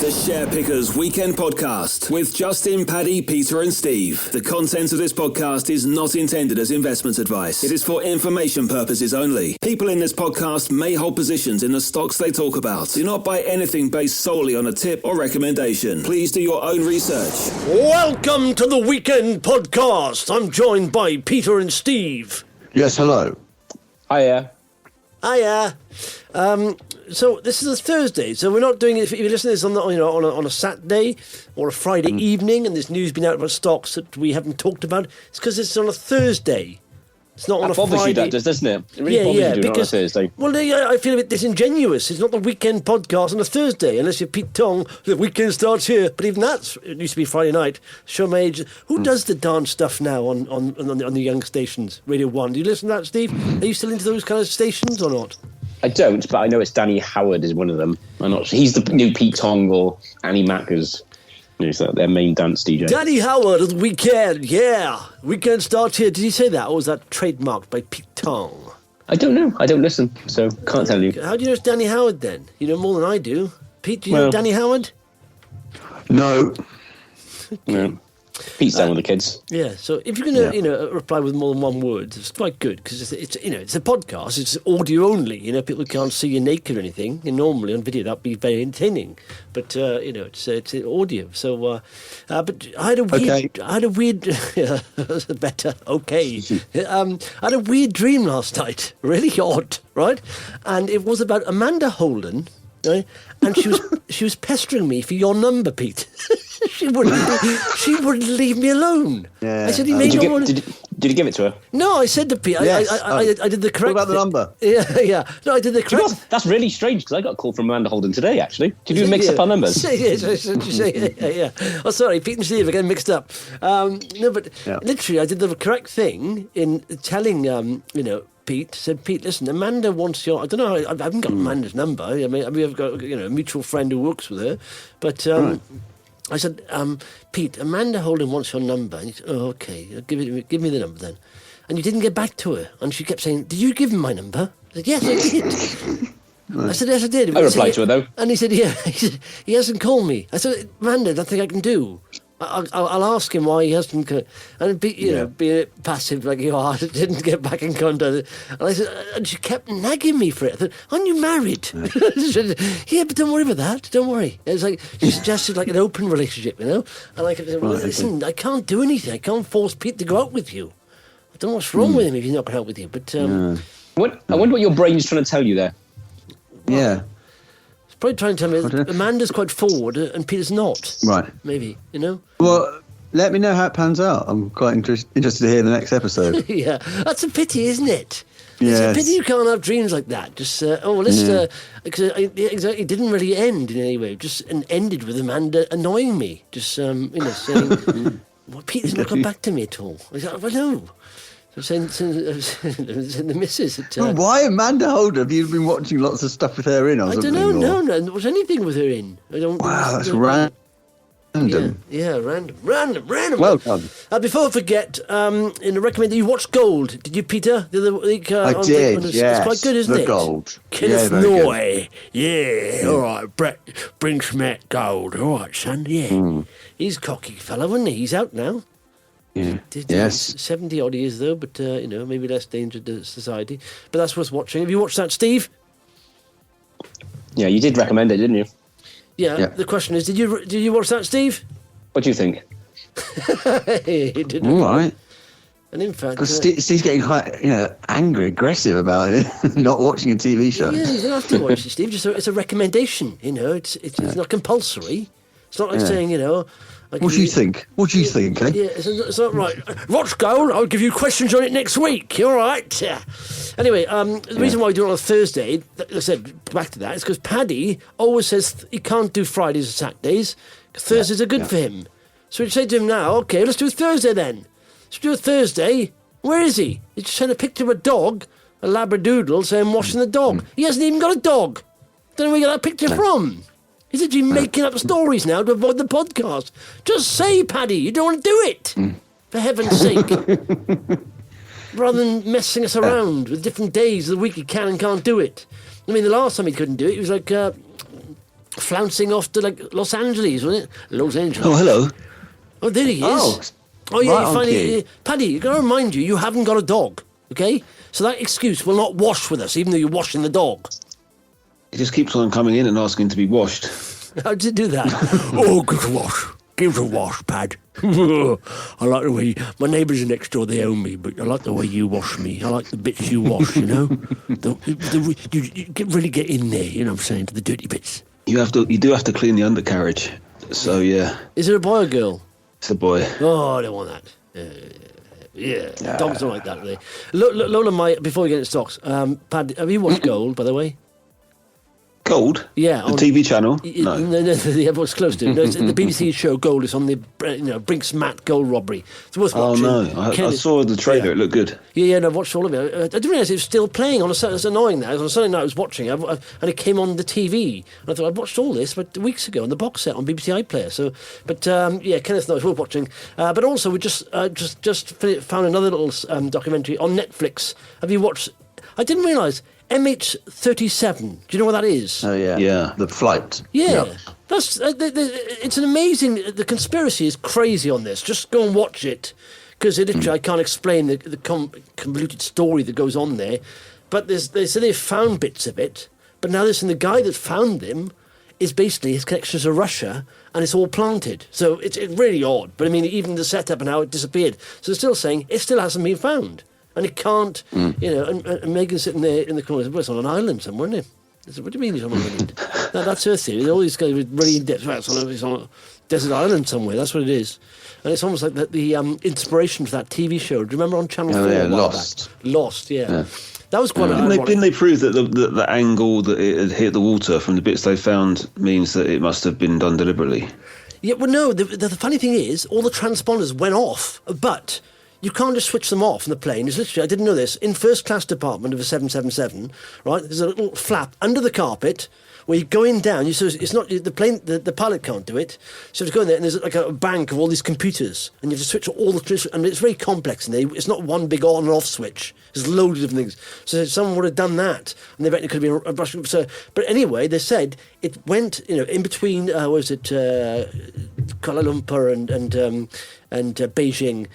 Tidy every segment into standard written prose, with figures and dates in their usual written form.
The Share Pickers Weekend Podcast with Justin, Paddy, Peter and Steve. The content of this podcast is not intended as investment advice. It is for information purposes only. People in this podcast may hold positions in the stocks they talk about. Do not buy anything based solely on a tip or recommendation. Please do your own research. Welcome to the Weekend Podcast. I'm joined by Peter and Steve. Yes, hello. Hiya. So this is a Thursday, so we're not doing it. If you listen to this on a Saturday or a Friday evening, and there's news been out about stocks that we haven't talked about, it's because it's on a Thursday. It's not on a Friday. Obviously that does, doesn't it? It really bothers you doing it on a Thursday. Well, I feel a bit disingenuous. It's not the Weekend Podcast on a Thursday, unless you're Pete Tong. The weekend starts here, but even it used to be Friday night. Show my age. Who does the dance stuff now on the young stations? Radio 1. Do you listen to that, Steve? Are you still into those kind of stations or not? I don't, but I know it's Danny Howard is one of them. I'm not sure. He's the new Pete Tong or Annie Mac is their main dance DJ. Danny Howard of the Weekend, yeah. Weekend starts here. Did he say that, or was that trademarked by Pete Tong? I don't know. I don't listen, so can't tell you. How do you know it's Danny Howard then? You know more than I do. Pete, do you know Danny Howard? No. No. Pete's down with the kids. Yeah, so if you're going to reply with more than one word, it's quite good because it's a podcast. It's audio only. People can't see you naked or anything. And normally on video that'd be very entertaining, but it's audio. So, but I had a weird. Better. Okay. I had a weird dream last night. Really odd, right? And it was about Amanda Holden. Right? And she was pestering me for your number, Pete. She wouldn't leave me alone. Yeah. I said, did you give it to her? No, I said to Pete, yes. I did the correct. What about the number? Yeah. No, I did the correct. That's really strange because I got a call from Amanda Holden today. Actually, did you mix up our numbers? Yeah. Oh, sorry, Pete and Steve are getting mixed up. Literally, I did the correct thing in telling Pete said, Pete, listen, Amanda wants your. I don't know. I haven't got Amanda's number. I mean, I've got a mutual friend who works with her, but. I said, Pete, Amanda Holden wants your number. And he said, oh, okay, give me the number then. And you didn't get back to her. And she kept saying, did you give him my number? I said, yes, I did. I said, yes, I did. I replied to her, though. And he said, yeah. He said, he hasn't called me. I said, Amanda, nothing I can do. I'll ask him why he hasn't, and be a bit passive like you are. Didn't get back in contact. And I said, and she kept nagging me for it. I thought, aren't you married? She said, yeah, but don't worry about that. Don't worry. It's like she suggested like an open relationship, And I said, well, listen, I can't do anything. I can't force Pete to go out with you. I don't know what's wrong with him if he's not going out with you. But I wonder what your brain's trying to tell you there. Yeah. Probably trying to tell me that Amanda's quite forward and Peter's not. Right. Maybe, Well, let me know how it pans out. I'm quite interested to hear the next episode. Yeah, that's a pity, isn't it? Yes. It's a pity you can't have dreams like that. Just, because it didn't really end in any way. Just ended with Amanda annoying me. Just, saying, well, Peter's not got back to me at all. I said, well, no. So saying the missus. Why Amanda Holden? Have you been watching lots of stuff with her in? I don't know. No, there was anything with her in. Wow, that's random. Yeah, random. Well done. Before I forget, in the recommend that you watch Gold. Did you, Peter? The other week, I did. Yes, it's quite good, isn't the it? Gold. Kenneth Noy. Yeah. All right. Brett brings me Gold. All right, son. Yeah. He's a cocky fellow, isn't he? He's out now. Yeah. Yes. 70 odd years though, but maybe less danger to society. But that's worth watching. Have you watched that, Steve? Yeah, you did recommend it, didn't you? Yeah. The question is, did you watch that, Steve? What do you think? He didn't. All right. And in fact, because Steve's getting quite angry, aggressive about it, not watching a TV show. Yeah, you don't have to watch it, Steve. Just it's a recommendation. It's not compulsory. It's not like saying What do you think? What do you think, eh? Yeah, it's not right. Watch Gold. I'll give you questions on it next week. All right. Yeah. Anyway, the reason why we do it on a Thursday, like I said, back to that, is because Paddy always says he can't do Fridays or Saturdays. Thursdays are good for him. So we say to him now, okay, let's do it Thursday then. Let's do it Thursday. Where is he? He just sent a picture of a dog, a Labradoodle, saying washing the dog. He hasn't even got a dog. Don't know where you got that picture from. He's actually making up stories now to avoid the podcast. Just say, Paddy, you don't want to do it. For heaven's sake. Rather than messing us around with different days of the week he can and can't do it. I mean, the last time he couldn't do it, he was like flouncing off to like Los Angeles, wasn't it? Los Angeles. Oh, hello. Oh, there he is. Oh, yeah, right you on finally, cue. Paddy, you got to remind you haven't got a dog, okay? So that excuse will not wash with us, even though you're washing the dog. He just keeps on coming in and asking to be washed. How did you do that? Oh, give it a wash. Give it a wash, Pad. I like the way... My neighbours are next door, they own me, but I like the way you wash me. I like the bits you wash, you know? You really get in there, you know what I'm saying, to the dirty bits. You do have to clean the undercarriage. So, yeah. Is it a boy or girl? It's a boy. Oh, I don't want that. Yeah, dogs don't like that, do they? Lola, before we get into stocks, Pad, have you watched Gold, by the way? Gold? Yeah. The TV channel? No, everyone's close to it. No, it's the BBC show Gold. It's on the Brink's Mat gold robbery. It's worth watching. Oh, no. I saw the trailer. Yeah. It looked good. Yeah, no, I've watched all of it. I didn't realise it was still playing on a Saturday. It's annoying now. On a Sunday night I was watching it, and it came on the TV. And I thought, I'd watched all this but weeks ago on the box set on BBC iPlayer. So, but Kenneth knows, worth watching. But also, we just found another little documentary on Netflix. Have you watched... I didn't realise... MH37. Do you know what that is? Oh, yeah. Yeah, the flight. Yeah. Yep. That's it's an amazing... The conspiracy is crazy on this. Just go and watch it. Because literally I can't explain the convoluted story that goes on there. But they say they've found bits of it. But now they're saying the guy that found them is basically his connections to Russia, and it's all planted. So it's really odd. But I mean, even the setup and how it disappeared. So they're still saying it still hasn't been found. And it can't, and Megan's sitting there in the corner. Well, it's on an island somewhere, isn't it? I said, what do you mean it's on an island? That's her theory. All these guys are really in depth. Well, it's on a desert island somewhere. That's what it is. And it's almost like the inspiration for that TV show. Do you remember on Channel 4? Yeah, Lost. Lost, yeah. That was quite Didn't they prove that the angle that it had hit the water from the bits they found means that it must have been done deliberately? Yeah, well, no. The funny thing is, all the transponders went off, but... You can't just switch them off in the plane. It's literally, I didn't know this, in first class department of a 777, right, there's a little flap under the carpet where you're going down. So it's not, the plane, the pilot can't do it. So you go in there and there's like a bank of all these computers and you have to switch all the, and it's very complex in there. It's not one big on and off switch. There's loads of different things. So someone would have done that and they reckon it could have been a brush. So, but anyway, they said it went, in between, Kuala Lumpur and Beijing.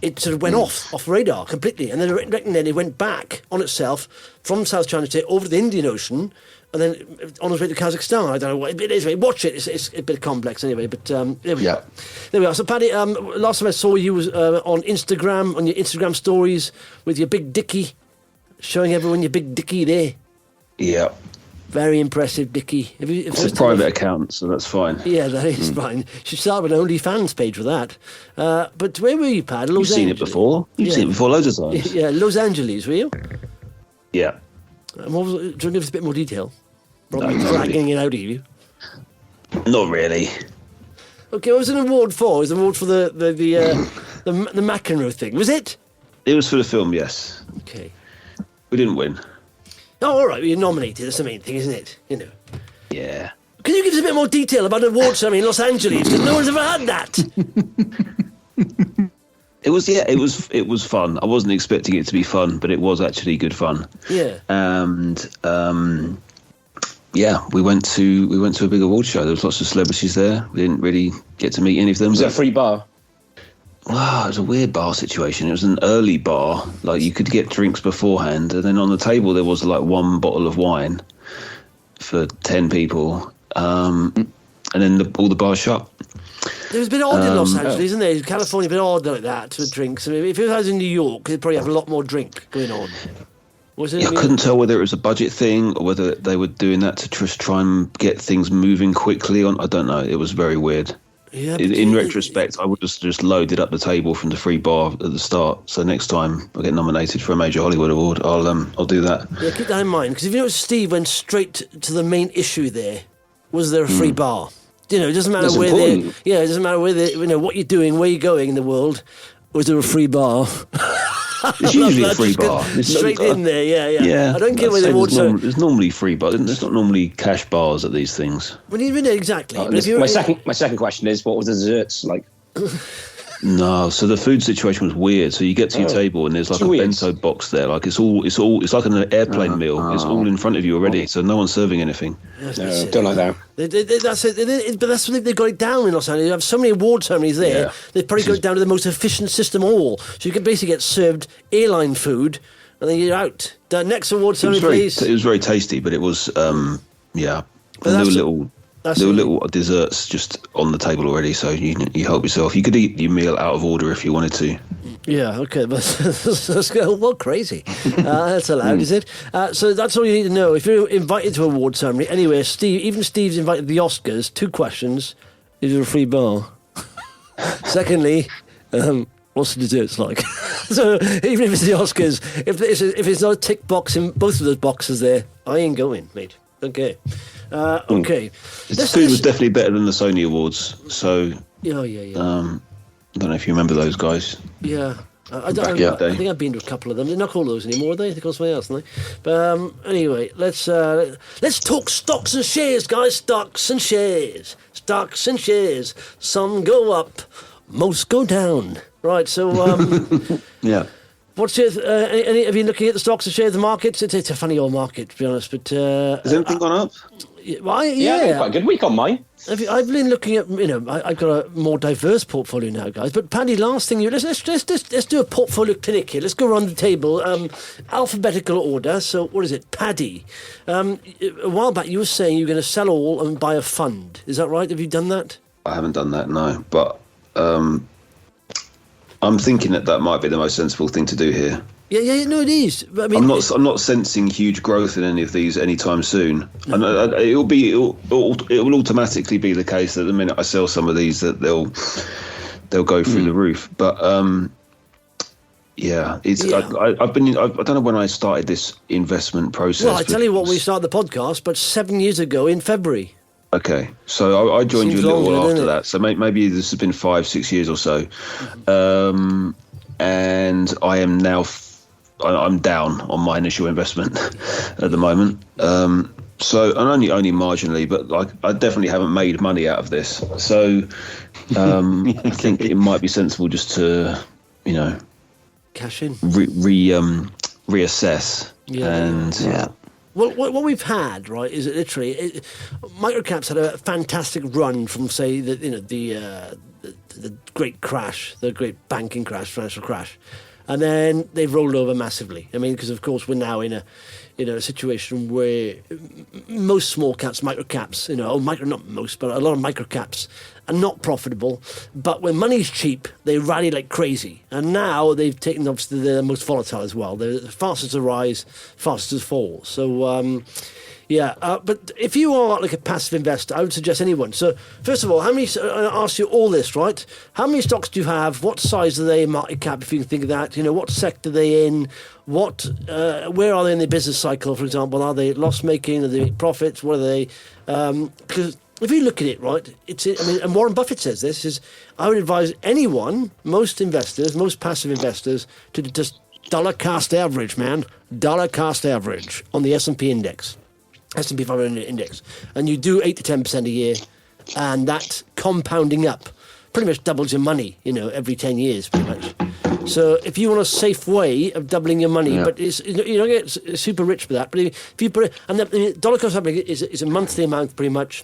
It sort of went off radar completely, and then I reckon then it went back on itself from South China Sea over the Indian Ocean, and then on its way to Kazakhstan. I don't know what it is. Watch it. It's a bit complex anyway. But there we are. There we are. So Paddy, last time I saw you was on Instagram, on your Instagram stories with your big dickie, showing everyone your big dickie there. Yeah. Very impressive, Dickie. It's a private account, so that's fine. Yeah, that is fine. You should start with an OnlyFans page for that. But where were you, Pad? You've seen it before. You've seen it before loads of times. Yeah, Los Angeles, were you? Yeah. Do you want to give us a bit more detail? No, dragging it out of you. Not really. Okay, what was an award for? It was an award for the McEnroe thing, was it? It was for the film, yes. Okay. We didn't win. Oh, all right, well, you're nominated. That's the main thing, isn't it? Yeah. Can you give us a bit more detail about the award ceremony in Los Angeles? Because no one's ever had that. It was fun. I wasn't expecting it to be fun, but it was actually good fun. Yeah. And we went to a big award show. There was lots of celebrities there. We didn't really get to meet any of them. Was it a free bar? Wow, it was a weird bar situation. It was an early bar. Like, you could get drinks beforehand, and then on the table there was like one bottle of wine for 10 people, and then all the bars shut. It was a bit odd in Los Angeles, isn't there? California, a bit odd like that for drinks. I mean, if it was in New York, they'd probably have a lot more drink going on. I couldn't tell whether it was a budget thing or whether they were doing that to just try and get things moving quickly. I don't know. It was very weird. Yeah, in retrospect, I would just loaded up the table from the free bar at the start. So next time I get nominated for a major Hollywood award, I'll do that. Yeah, keep that in mind, because if you notice, Steve went straight to the main issue. There was there a free bar? It doesn't matter That's where important. it doesn't matter where what you're doing, where you're going in the world. Was there a free bar? It's usually a free bar. Straight in there, yeah. I don't care where the awards are. There's normally free bars. There's not normally cash bars at these things. Well, exactly. My second question is, what was the desserts like? No, so the food situation was weird. So you get to your table and there's like a bento box there. Like it's like an airplane meal. It's all in front of you already. So no one's serving anything. No, don't like that. That's it. But that's what they've got it down in Los Angeles. You have so many award ceremonies there. Yeah. They've probably got it down to the most efficient system of all. So you can basically get served airline food and then you're out. The next award ceremony, please. It was very tasty, but it was yeah. But and there were little desserts just on the table already, so you help yourself. You could eat your meal out of order if you wanted to. Yeah, okay, but let's go. Well, crazy. That's allowed, is it? So that's all you need to know. If you're invited to an award ceremony, anyway, Steve's invited to the Oscars. 2 questions: is there a free bar? Secondly, what's the desserts like? So even if it's the Oscars, if it's not a tick box in both of those boxes there, I ain't going, mate. Okay. Okay. The food was definitely better than the Sony Awards. So Yeah. I don't know if you remember those guys. Yeah. I think I've been to a couple of them. They're not called those anymore, are they? They're called something else, aren't they? But anyway, let's talk stocks and shares, guys. Stocks and shares. Stocks and shares. Some go up, most go down. Right, so... Yeah. What's your... have you been looking at the stocks and shares of the markets? It's a funny old market, to be honest, but... Has anything gone up? Yeah. Quite a good week on mine. I've been looking at, I've got a more diverse portfolio now, guys. But Paddy, last thing, let's do a portfolio clinic here. Let's go around the table, alphabetical order. So what is it, Paddy? A while back, you were saying you're going to sell all and buy a fund. Is that right? Have you done that? I haven't done that, no. But I'm thinking that might be the most sensible thing to do here. Yeah, no, it is. I mean, I'm not sensing huge growth in any of these anytime soon. And it will automatically be the case that the minute I sell some of these, that they'll go through the roof. But yeah, it's. Yeah. I don't know when I started this investment process. Well, I tell you what, we started the podcast, but 7 years ago in February. Okay, so I joined Seems you a little longer, while after doesn't it? that. So maybe this has been 5-6 years or so, and I am now. I'm down on my initial investment at the moment. So and only marginally, but like I definitely haven't made money out of this. So I think it might be sensible just to, Cash in. reassess. Yeah. Well, what we've had, right, is literally microcaps had a fantastic run from, say, the great crash, the great banking crash, financial crash, and then they've rolled over massively. I mean, because of course we're now in a situation where most small caps, microcaps, not most, but a lot of microcaps are not profitable. But when money's cheap, they rally like crazy. And now they've taken, obviously, the most volatile as well. They're the fastest to rise, fastest to fall. So, but if you are like a passive investor, I would suggest anyone. So, first of all, I ask you all this, right? How many stocks do you have? What size are they in market cap, if you can think of that? What sector are they in? Where are they in the business cycle, for example? Are they loss-making? Are they making profits? What are they? Because if you look at it, right, and Warren Buffett says this, I would advise anyone, most investors, most passive investors, to just dollar cost average, man. Dollar cost average on the S&P index. S&P 500 index, and you do 8 to 10% a year, and that compounding up pretty much doubles your money, every 10 years, pretty much. So if you want a safe way of doubling your money, but you don't get super rich for that, but if you put it, and the dollar cost average is a monthly amount, pretty much,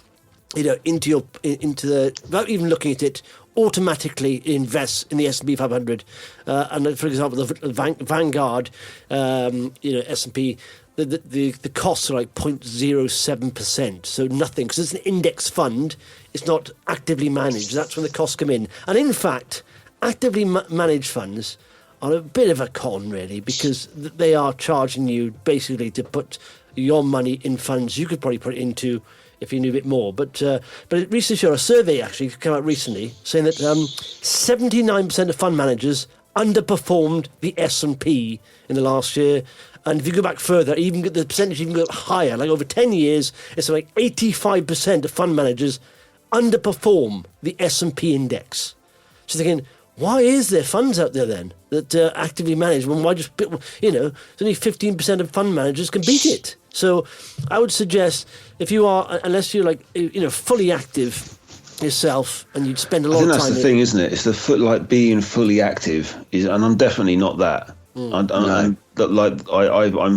into the, without even looking at it, automatically invests in the S&P 500, and for example, the Vanguard, S&P. The costs are like 0.07%, so nothing, because it's an index fund. It's not actively managed. That's when the costs come in. And in fact, actively managed funds are a bit of a con, really, because they are charging you basically to put your money in funds you could probably put it into if you knew a bit more. But it recently showed, a survey actually came out recently saying that 79% of fund managers underperformed the S&P in the last year. And if you go back further, the percentage even got higher. Like over 10 years, it's like 85% of fund managers underperform the S&P index. So thinking, why is there funds out there then that actively manage? Well, why just, only 15% of fund managers can beat it. So I would suggest, if you are, unless you're like, fully active, yourself, and you'd spend a I lot think of that's time. the thing, isn't it? It's the being fully active is, and I'm definitely not that. I'm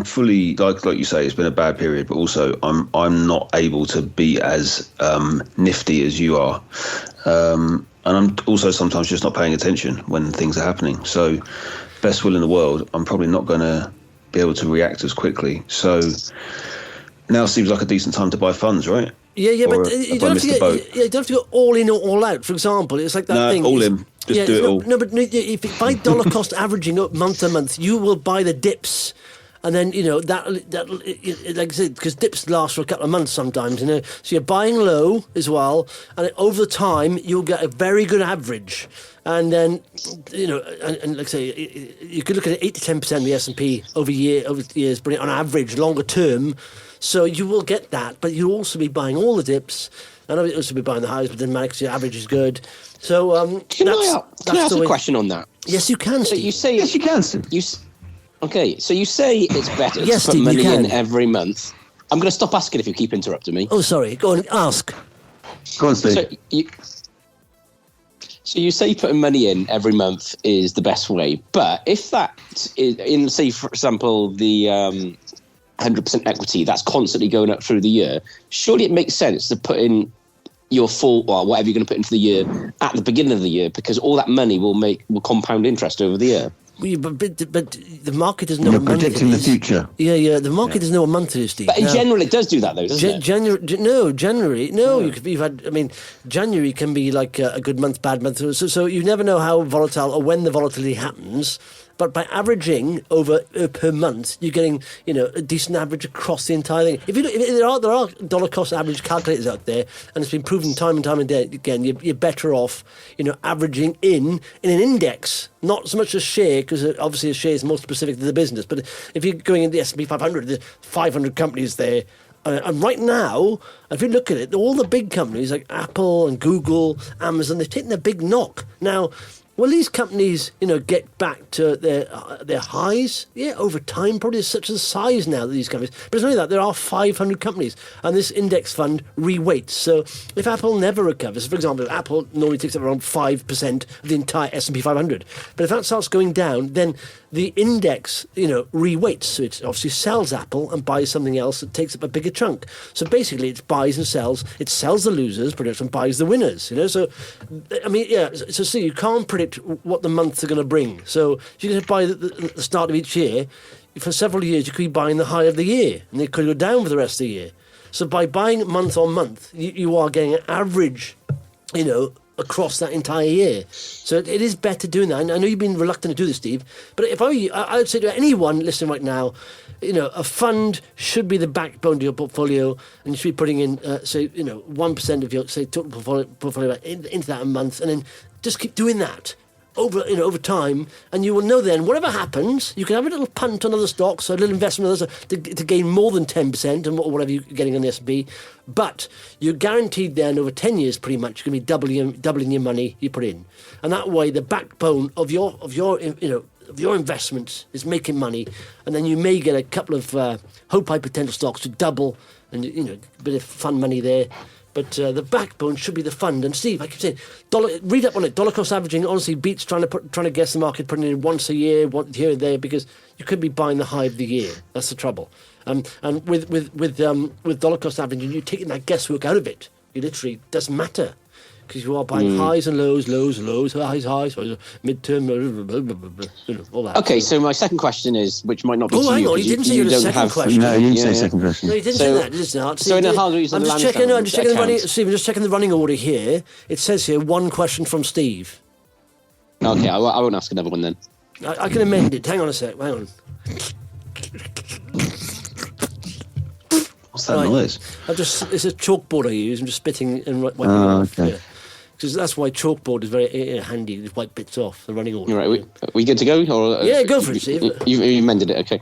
fully like you say. It's been a bad period, but also I'm not able to be as nifty as you are, and I'm also sometimes just not paying attention when things are happening. So, best will in the world, I'm probably not going to be able to react as quickly. So now seems like a decent time to buy funds, right? Yeah, Or but you have I don't have missed to the boat? you don't have to go all in or all out. For example, it's like that thing. All in. Just do it all. No, but if you buy dollar cost averaging up month to month, you will buy the dips. And then, that like I said, because dips last for a couple of months sometimes, So you're buying low as well. And over time, you'll get a very good average. And then, and like I say, you could look at 8 to 10% of the S&P over years, but on average, longer term. So you will get that, but you'll also be buying all the dips. And you'll also be buying the highs, but then your average is good. So can I ask a question on that? Yes, you can, Steve. So you say Yes, you can. Okay, so you say it's better Yes, to put Steve, money you can. in every month. I'm going to stop asking if you keep interrupting me. Oh, sorry. Go on, ask. Go on, Steve. So you say putting money in every month is the best way, but if that is in, say, for example, the 100% equity that's constantly going up through the year, surely it makes sense to put in your full, or whatever you're going to put into the year at the beginning of the year, because all that money will compound interest over the year. Well, but the market doesn't know You're what month predicting it the is. future. Yeah. The market doesn't know what month it is, Steve. But in general, it does do that, though, doesn't it? January. No, you've had. I mean, January can be like a good month, bad month. So you never know how volatile or when the volatility happens. But by averaging over per month, you're getting a decent average across the entire thing. If there are dollar cost average calculators out there, and it's been proven time and time again, you're better off averaging in an index, not so much a share, because obviously a share is more specific to the business. But if you're going in the S&P 500, there's 500 companies there. And right now, if you look at it, all the big companies like Apple and Google, Amazon, they've taken a big knock. Now, will these companies, get back to their highs? Yeah, over time, probably there's such a size now that these companies. But it's only that there are 500 companies, and this index fund re-weights. So if Apple never recovers, for example, Apple normally takes up around 5% of the entire S&P 500. But if that starts going down, then the index, re-weights. So it obviously sells Apple and buys something else that takes up a bigger chunk. So basically, it buys and sells. It sells the losers, predicts, and buys the winners. So, I mean, yeah. So see, you can't predict what the months are going to bring. So if you're going to buy the start of each year, for several years you could be buying the high of the year, and it could go down for the rest of the year. So by buying month on month, you are getting an average, across that entire year. So it is better doing that. I know you've been reluctant to do this, Steve, but if I were you, I would say to anyone listening right now, a fund should be the backbone to your portfolio, and you should be putting in, 1% of your, total portfolio into that a month, and then just keep doing that over time, and you will know then whatever happens, you can have a little punt on other stocks, or a little investment on others to gain more than 10% and whatever you're getting on the S&P. But you're guaranteed then over 10 years, pretty much, you're going to be doubling your money you put in, and that way the backbone of your investments is making money, and then you may get a couple of high potential stocks to double, and a bit of fun money there. But the backbone should be the fund. And Steve, I keep saying, read up on it. Dollar cost averaging honestly beats trying to guess the market, putting it in once a year, here and there, because you could be buying the high of the year. That's the trouble. And with dollar cost averaging, you're taking that guesswork out of it. It literally doesn't matter, because you are buying highs and lows, highs, midterm, all that. Okay, so my second question is, which might not be to you. Hang on, you didn't say your second question. No, you didn't say second question. No, you didn't say that, did you not? So in the Hargreaves and I'm just checking the running. Steve, I'm just checking the running order here. It says here one question from Steve. Okay, I won't ask another one then. I can amend it. Hang on a sec. Hang on. What's that noise? It's a chalkboard I use. I'm just spitting and wiping it off. Okay. Yeah. Because that's why chalkboard is very handy to wipe bits off the running order. Right, we good to go? Or, yeah, go for it, Steve. You amended it, okay.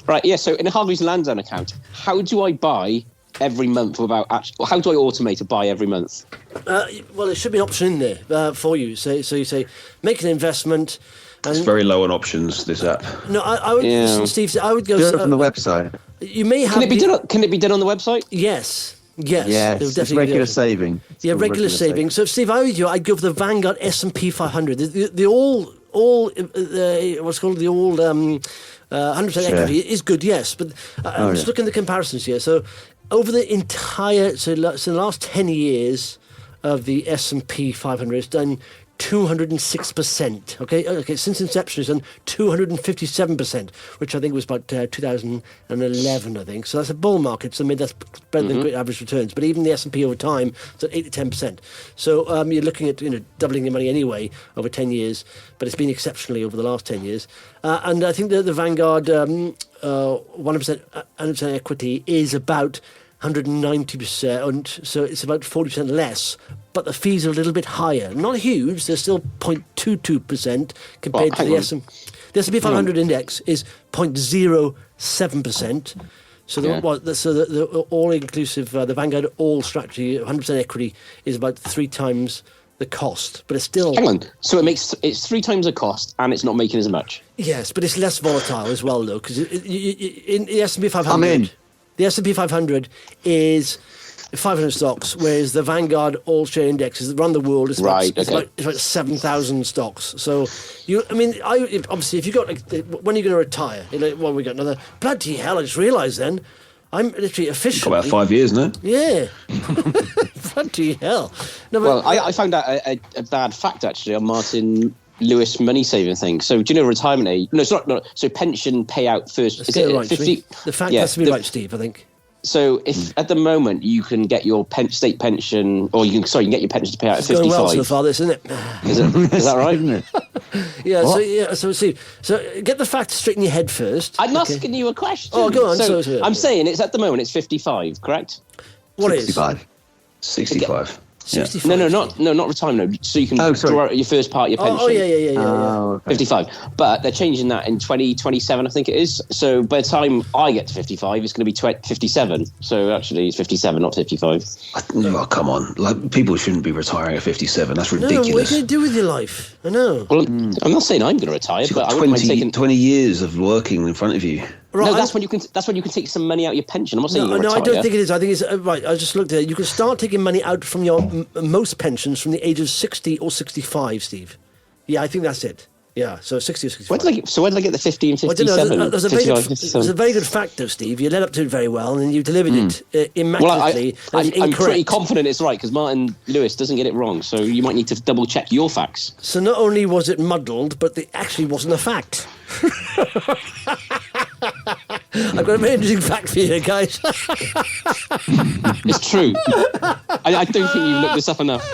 Right, yeah, so in a Hargreaves Lansdowne account, how do I buy every month how do I automate a buy every month? Well, there should be an option in there for you. So you say, make an investment. It's very low on options, this app. No, I would, Steve, I would go... Do it on the website. You may have... Can it be done on the website? Yes. Yes, Yes, they were it's definitely regular saving. It's Yeah, called regular saving. So, Steve, I would you, I'd go for the Vanguard S&P 500. The what's called the all 100% Sure. equity is good, yes, but I'm just looking at the comparisons here. So, over the entire so the last 10 years of the S&P 500, it's done 206%. Okay. Since inception, it's done 257%, which I think was about 2011. I think so. That's a bull market. So I mean that's better than great average returns. But even the S&P over time, it's at 8 to 10%. So you're looking at doubling your money anyway over 10 years. But it's been exceptionally over the last 10 years. And I think that the Vanguard 100% equity is about 190%, so it's about 40% less, but the fees are a little bit higher. Not huge, they're still 0.22% compared to the S&P. The S&P 500 index is 0.07%. So the all-inclusive, the Vanguard all strategy, 100% equity, is about 3 times the cost, but it's still... Hang on, so it's 3 times the cost, and it's not making as much? Yes, but it's less volatile as well, though, because in the S&P 500... I'm in. The S&P 500 is 500 stocks, whereas the Vanguard All-Share Index is around the world. It's about 7,000 stocks. So, obviously, if you got when are you going to retire? You're like, well, we got another. Bloody hell! I just realised then, I'm literally officially Got about 5 years now. Yeah. Bloody hell! No, but, I found out a bad fact actually on Martin Lewis money saving thing. So do you know retirement age? No, it's not. No, so pension payout first. Let's get it right, 50? The fact has to be right, Steve. I think. So if at the moment you can get your state pension, or you can get your pension to pay out at 55. Going well so far, this, isn't it? Is that right? Isn't it? Yeah. What? So Steve. So get the facts straight in your head first. I'm asking you a question. Oh, go on. So I'm saying it's at the moment it's 55, correct? What 65. is? 65. 65. No, not retirement. No. So you can draw out your first part of your pension. Yeah. Okay. 55. But they're changing that in 2027, I think it is. So by the time I get to 55, it's going to be 57. So actually, it's 57, not 55. Oh, come on. Like, people shouldn't be retiring at 57. That's ridiculous. No, what are you going to do with your life? I know. Well, I'm not saying I'm going to retire, You've but got I wouldn't mind 20 years of working in front of you. Right, no, that's when you can take some money out of your pension. I'm not saying you're No, retire. I don't think it is. I think it's right. I just looked at it. You can start taking money out from your most pensions from the age of 60 or 65, Steve. Yeah, I think that's it. Yeah, so 60 or 65. Where did I get the 50 and 57? Well, there's a very good fact, though, Steve. You led up to it very well, and you delivered it immaculately. Well, I'm pretty confident it's right, because Martin Lewis doesn't get it wrong, so you might need to double-check your facts. So not only was it muddled, but it actually wasn't a fact. I've got a very interesting fact for you, guys. It's true. I don't think you've looked this up enough.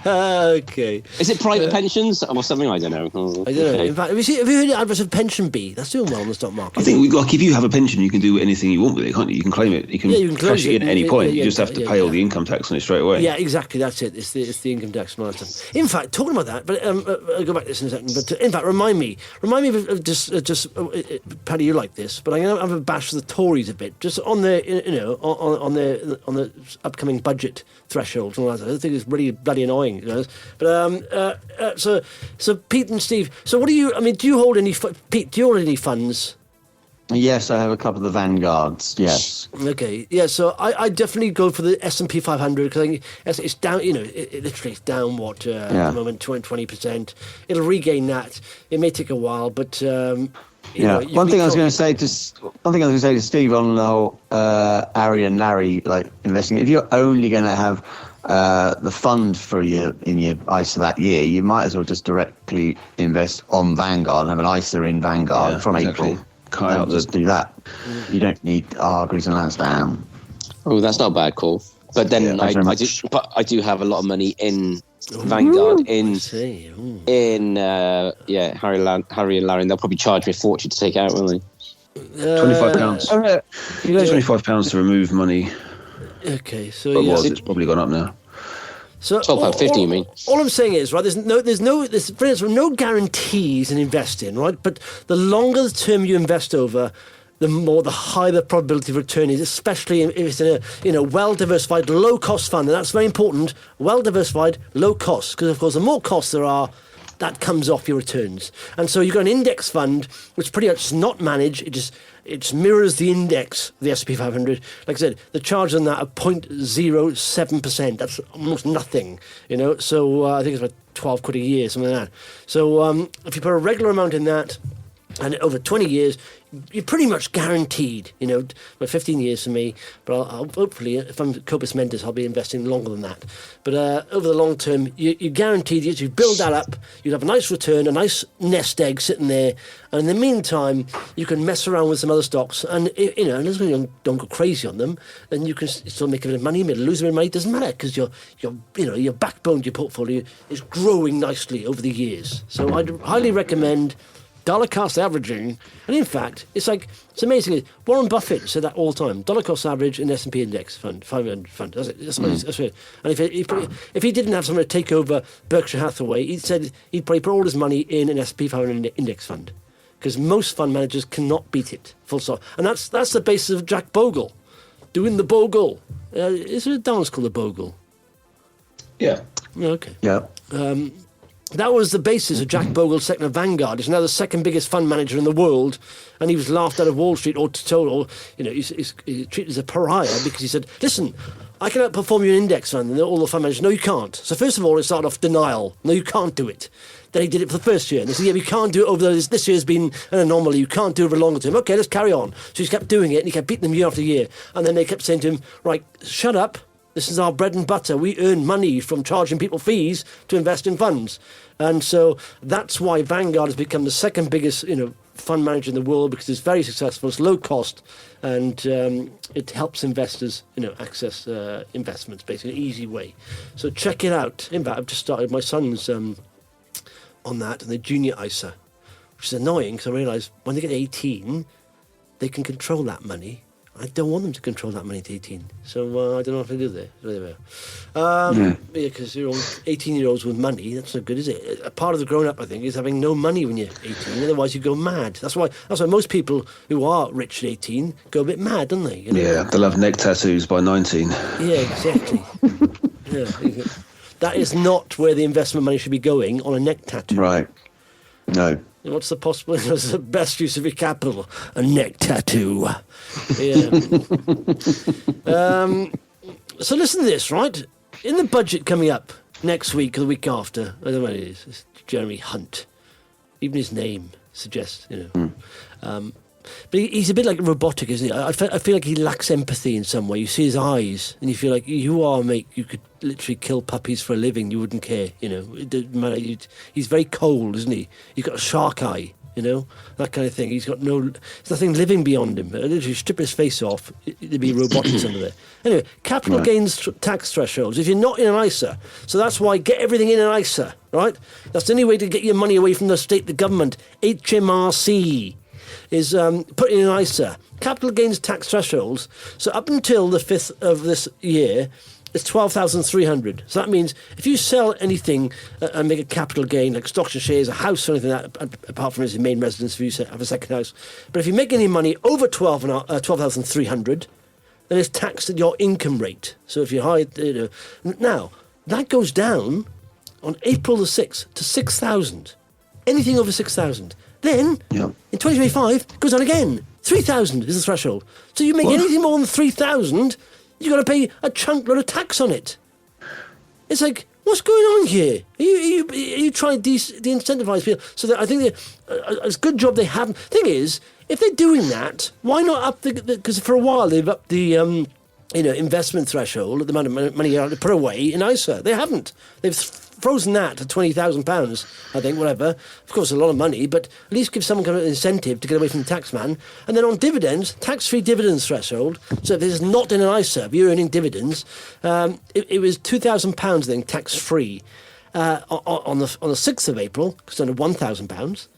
Okay. Is it private pensions or something? I don't know. I don't know. In fact, have you heard the adverts of Pension Bee? That's doing well on the stock market. I think, like, if you have a pension, you can do anything you want with it, can't you? You can claim it. You can cash it in at any point. You just have to pay all the income tax on it straight away. Yeah, exactly. That's it. It's the income tax and all that stuff. In fact, talking about that, but I'll go back to this in a second. But in fact, remind me of just Paddy, you like this, but I'm going to have a bash of the Tories a bit, just on the on the upcoming budget threshold. And all that. I think it's really bloody annoying, But so Pete and Steve. So what do you? I mean, do you hold any? Pete, do you hold any funds? Yes, I have a couple of the Vanguards. Yes. Okay. Yeah. So I definitely go for the S&P 500 because I think it's down. It literally is down at the moment 20%. It'll regain that. It may take a while, but. One thing I was going to say to Steve on the whole Ari and Larry investing. If you're only going to have the fund in your ISA that year, you might as well just directly invest on Vanguard and have an ISA in Vanguard from April. Just do that. You don't need Hargreaves and Lansdowne. Oh, that's not a bad call. But then I do have a lot of money in Vanguard Harry and Larry, and they'll probably charge me a fortune to take out, won't they? £25. £25 to remove money. Okay, so it's probably gone up now. So £12.50, you mean? All I'm saying is, right, there's no guarantees in investing, right? But the longer the term you invest over, the higher the probability of return is, especially if it's in a well-diversified, low-cost fund. And that's very important, well-diversified, low-cost. Because, of course, the more costs there are, that comes off your returns. And so you've got an index fund, which pretty much is not managed. It just mirrors the index, the S&P 500. Like I said, the charge on that are 0.07%. That's almost nothing, So I think it's about 12 quid a year, something like that. So if you put a regular amount in that, and over 20 years, you're pretty much guaranteed, about 15 years for me. But I'll hopefully, if I'm Copus Mentis, I'll be investing longer than that. But over the long term, you're guaranteed, you build that up, you'd have a nice return, a nice nest egg sitting there. And in the meantime, you can mess around with some other stocks. And, as long as you don't go crazy on them, then you can still make a bit of money, maybe lose a bit of money. It doesn't matter because your backbone to your portfolio is growing nicely over the years. So I'd highly recommend dollar cost averaging, and in fact, it's amazing. Warren Buffett said that all the time. Dollar cost average in S&P index fund, 500 fund. That's it. That's it. And if he didn't have someone to take over Berkshire Hathaway, he said he'd probably put all his money in an S&P 500 index fund because most fund managers cannot beat it. Full stop. And that's the basis of Jack Bogle doing the Bogle. Is there a dance called the Bogle? Yeah. Okay. Yeah. That was the basis of Jack Bogle's second of Vanguard. He's now the second biggest fund manager in the world, and he was laughed out of Wall Street or told, he's treated as a pariah because he said, "Listen, I can outperform you in index fund." And all the fund managers, "No, you can't." So first of all, it started off denial. "No, you can't do it." Then he did it for the first year, and they said, "Yeah, we can't do it over this year's been an anomaly. You can't do it over a longer term." "Okay, let's carry on." So he kept doing it, and he kept beating them year after year. And then they kept saying to him, "Right, shut up. This is our bread and butter. We earn money from charging people fees to invest in funds." And so that's why Vanguard has become the second biggest, fund manager in the world because it's very successful, it's low cost, and it helps investors, access investments basically in an easy way. So check it out. In fact, I've just started my son's on that, and the junior ISA, which is annoying because I realise when they get 18, they can control that money. I don't want them to control that money to 18, so I don't know what to do there. Because you're 18-year-olds with money, that's not good, is it? A part of the growing up, I think, is having no money when you're 18. Otherwise, you go mad. That's why most people who are rich at 18 go a bit mad, don't they? Yeah, they'll have neck tattoos by 19. Yeah, exactly. Yeah, that is not where the investment money should be going, on a neck tattoo. Right. No. What's the best use of your capital? A neck tattoo. Yeah. So listen to this, right? In the budget coming up next week or the week after, I don't know what it is. It's Jeremy Hunt. Even his name suggests, but he's a bit like robotic, isn't he? I feel like he lacks empathy in some way. You see his eyes, and you feel like mate. You could literally kill puppies for a living. You wouldn't care, It doesn't matter. He's very cold, isn't he? He's got a shark eye, that kind of thing. There's nothing living beyond him. Literally strip his face off, there'd be robotics under there. Anyway, capital gains tax thresholds. If you're not in an ISA, so that's why get everything in an ISA, right? That's the only way to get your money away from the state, the government. HMRC. Is put in an ISA. Capital gains tax thresholds. So up until the 5th of this year, it's 12,300. So that means if you sell anything and make a capital gain, like stocks and shares, a house or anything like that, apart from his main residence, if you have a second house, but if you make any money over 12,300, then it's taxed at your income rate. So if you're high, now that goes down on April the 6th to 6,000. Anything over 6,000. Then, in 2025, it goes on again. 3,000 is the threshold. So you make anything more than 3,000, you've got to pay a chunk load of tax on it. It's like, what's going on here? Are you trying to de-incentivise people? So that I think it's a good job they haven't. Thing is, if they're doing that, why not up because for a while they've upped the investment threshold, the amount of money you have to put away in ISA. They haven't. They've frozen that to £20,000, I think, whatever. Of course, a lot of money, but at least give someone kind of an incentive to get away from the tax man. And then on dividends, tax-free dividends threshold. So if it's not in an ISA, if you're earning dividends, it was £2,000, I think, tax-free on the 6th of April, because it's under £1,000.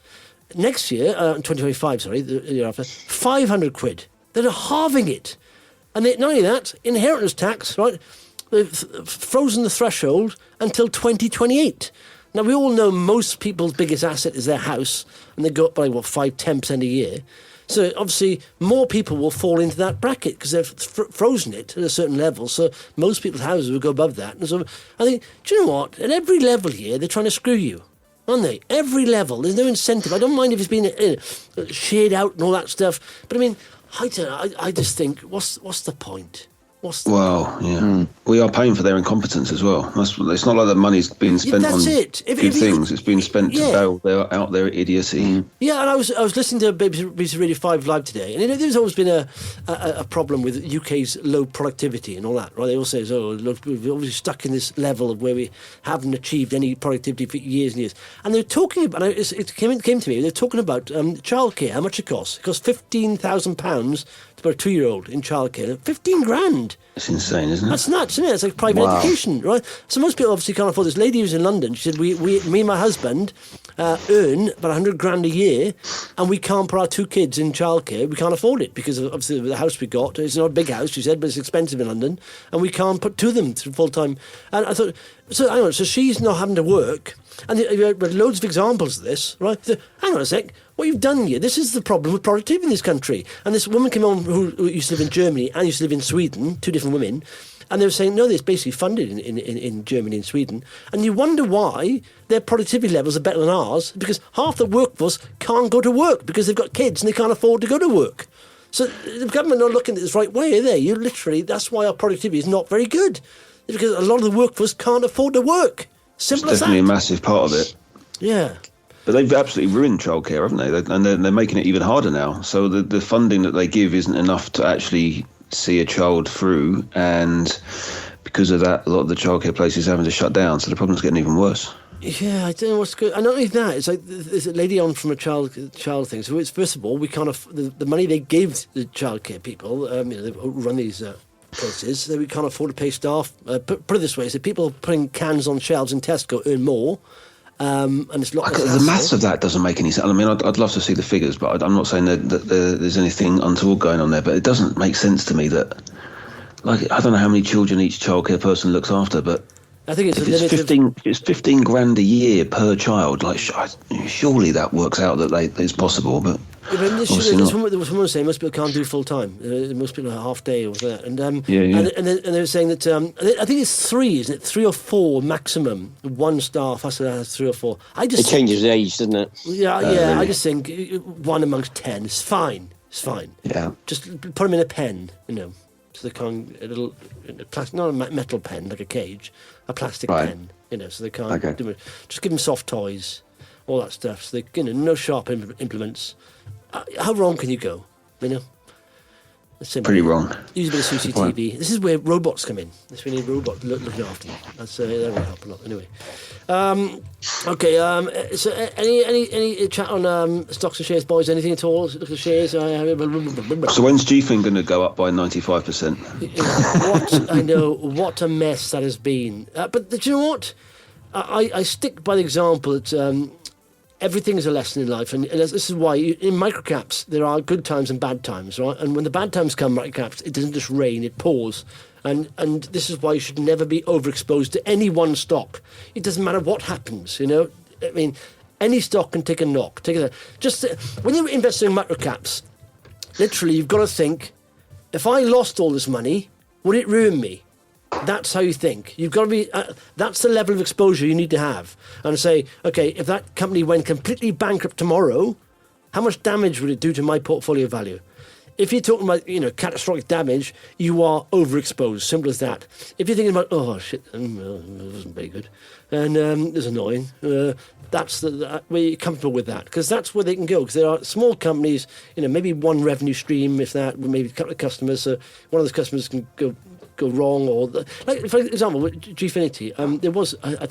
Next year, 2025, sorry, the year after, 500 quid. They're halving it. And not only that, inheritance tax, right? They've frozen the threshold until 2028. Now, we all know most people's biggest asset is their house, and they go up by, 5-10% a year. So, obviously, more people will fall into that bracket because they've frozen it at a certain level. So, most people's houses will go above that. And so, I think, do you know what? At every level here, they're trying to screw you. aren't they? Every level. There's no incentive. I don't mind if it's been shared out and all that stuff. But I mean, I don't know. I just think, what's the point? We are paying for their incompetence as well. It's not like the money's being spent on good things. It's been spent to bail out their idiocy. Yeah, and I was listening to BBC Radio 5 Live today, and there's always been a problem with UK's low productivity and all that, right? They all say, look, we're obviously stuck in this level of where we haven't achieved any productivity for years and years. And they're talking about, and it came to me, they're talking about childcare, how much it costs. It costs £15,000 for a 2-year-old in childcare. 15 grand. It's insane, isn't it? That's nuts, isn't it? It's like private education, right? So most people obviously can't afford this. Lady who's in London, she said, me and my husband earn about 100 grand a year, and we can't put our 2 kids in childcare. We can't afford it because of, obviously, the house we got. It's not a big house, she said, but it's expensive in London, and we can't put 2 of them through full time. And I thought, so hang on, so she's not having to work. And you had loads of examples of this, right? Hang on a sec, what you've done here, this is the problem with productivity in this country. And this woman came on who used to live in Germany and used to live in Sweden, 2 different women, and they were saying, no, it's basically funded in Germany and Sweden. And you wonder why their productivity levels are better than ours, because half the workforce can't go to work because they've got kids and they can't afford to go to work. So the government are not looking at this right way, are they? That's why our productivity is not very good. It's because a lot of the workforce can't afford to work. Simple as that. Definitely a massive part of it. Yeah. But they've absolutely ruined childcare, haven't they? And they're making it even harder now. So the funding that they give isn't enough to actually see a child through. And because of that, a lot of the childcare places are having to shut down. So the problem's getting even worse. Yeah, I don't know what's good. And not only that, it's like there's a lady on from a child thing. So it's, first of all, we can't the money they give the childcare people, they run these places, so we can't afford to pay staff. Put it this way, so people putting cans on shelves in Tesco earn more. And it's not the maths of that doesn't make any sense. I mean, I'd love to see the figures, but I'm not saying that there's anything untoward going on there. But it doesn't make sense to me that, like, I don't know how many children each childcare person looks after, but I think it's 15 grand a year per child. Like, surely that works out that it's possible, but. There was someone saying most people can't do full time. Most people are half day or something. And and they were saying that I think it's 3, isn't it? 3 or 4 maximum. 1 staff has to have 3 or 4. It changes age, doesn't it? Yeah. Really? I just think 1 amongst 10 is fine. It's fine. Yeah. Just put them in a pen, so they can't not a metal pen like a cage, a plastic pen, so they can't do it. Just give them soft toys, all that stuff. So they, no sharp implements. How wrong can you go? Pretty wrong. Use a bit of CCTV. This is where robots come in. This is where we need robots looking after you. That will help a lot. Anyway, okay. So any chat on stocks and shares, boys? Anything at all? Look at the shares. So when's GFIN going to go up by 95%? I know what a mess that has been. But do you know what? I stick by the example that. Everything is a lesson in life, and this is why in microcaps there are good times and bad times, right? And when the bad times come, microcaps, it doesn't just rain; it pours. And this is why you should never be overexposed to any one stock. It doesn't matter what happens, I mean, any stock can take a knock. When you're investing in microcaps, literally you've got to think: if I lost all this money, would it ruin me? That's how you think. You've got to be. That's the level of exposure you need to have, and say, okay, if that company went completely bankrupt tomorrow, how much damage would it do to my portfolio value? If you're talking about, catastrophic damage, you are overexposed. Simple as that. If you're thinking about, oh shit, that wasn't very good, and it's annoying. That's where you're comfortable with that, because that's where they can go. Because there are small companies, maybe one revenue stream, if that, maybe a couple of customers. So one of those customers can go wrong, or like for example with Gfinity, there was a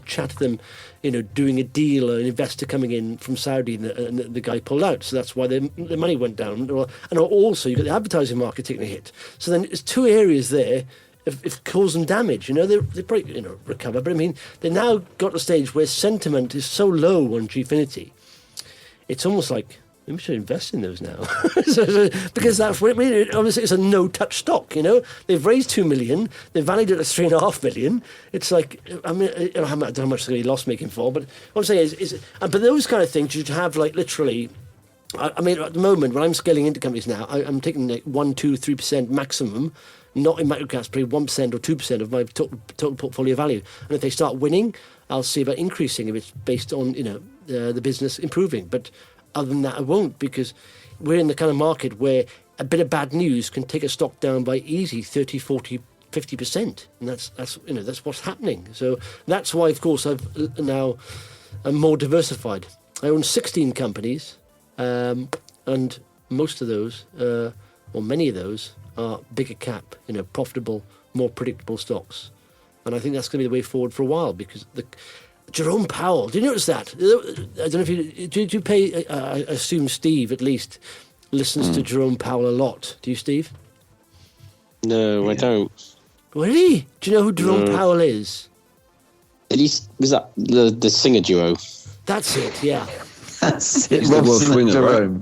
chat of them doing a deal, an investor coming in from Saudi, and the guy pulled out, so that's why the money went down. And also you've got the advertising market taking a hit, so then it's 2 areas there if causing damage. They probably recover, but I mean they now got to a stage where sentiment is so low on Gfinity, it's almost like maybe we should invest in those now. Because that's what obviously it's a no-touch stock, They've raised 2 million, they've valued it at 3.5 million. It's like, I don't know how much they're going to be loss-making for, but what I'm saying is but those kind of things you should have, like, literally I mean, at the moment, when I'm scaling into companies now, I'm taking like 1%, 2%, 3% maximum, not in microcaps, probably 1% or 2% of my total portfolio value. And if they start winning, I'll see about increasing if it's based on, the business improving. But other than that, I won't, because we're in the kind of market where a bit of bad news can take a stock down by easy 30, 40, 50%. And that's what's happening. So that's why, of course, I'm more diversified. I own 16 companies. And most of those, or many of those, are bigger cap, profitable, more predictable stocks. And I think that's going to be the way forward for a while, because Jerome Powell, do you notice that? I don't know if you pay, I assume Steve at least listens to Jerome Powell a lot. Do you, Steve? No, I don't. Really? Do you know who Jerome Powell is? At least, was that the singer duo? That's it, yeah. That's it.